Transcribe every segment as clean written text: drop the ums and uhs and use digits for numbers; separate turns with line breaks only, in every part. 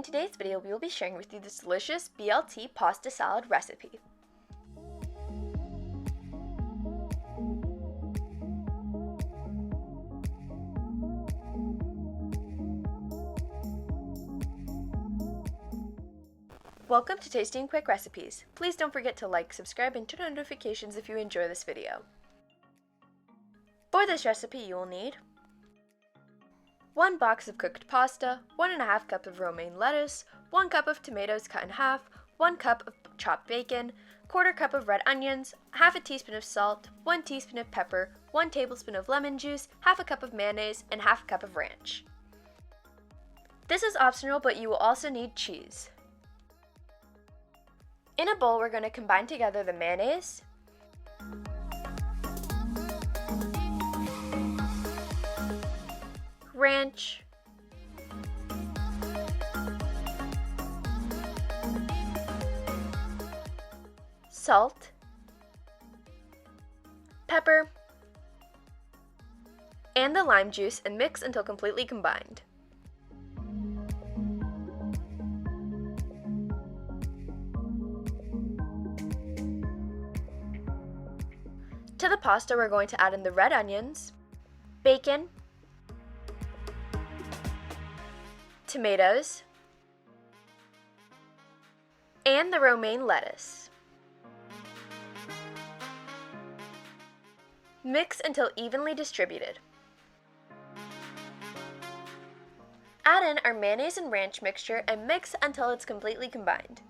In today's video, we will be sharing with you this delicious BLT pasta salad recipe. Welcome to Tasty & Quick Recipes. Please don't forget to like, subscribe, and turn on notifications if you enjoy this video. For this recipe, you will need 1 box of cooked pasta, 1½ cup of romaine lettuce, 1 cup of tomatoes cut in half, 1 cup of chopped bacon, 1/4 cup of red onions, half a teaspoon of salt, 1 teaspoon of pepper, 1 tablespoon of lemon juice, half a cup of mayonnaise, and half a cup of ranch. This is optional, but you will also need cheese. In a bowl, we're going to combine together the mayonnaise, ranch, salt, pepper, and the lime juice and mix until completely combined. To the pasta, we're going to add in the red onions, bacon, tomatoes, and the romaine lettuce. Mix until evenly distributed. Add in our mayonnaise and ranch mixture and mix until it's completely combined.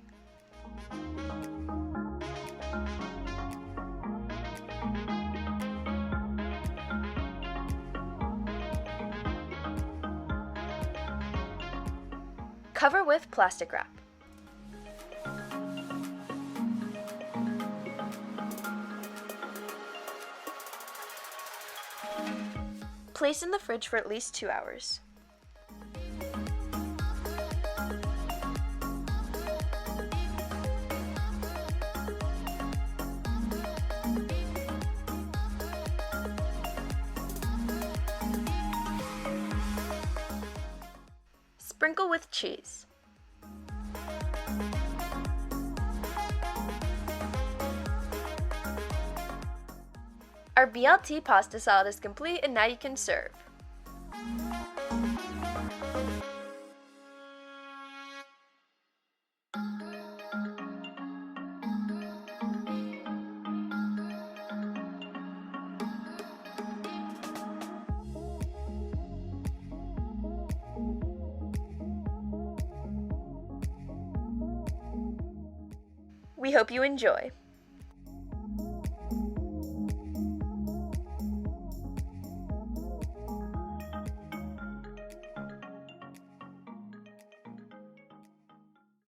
Cover with plastic wrap. Place in the fridge for at least 2 hours. Sprinkle with cheese. Our BLT pasta salad is complete and now you can serve. We hope you enjoy.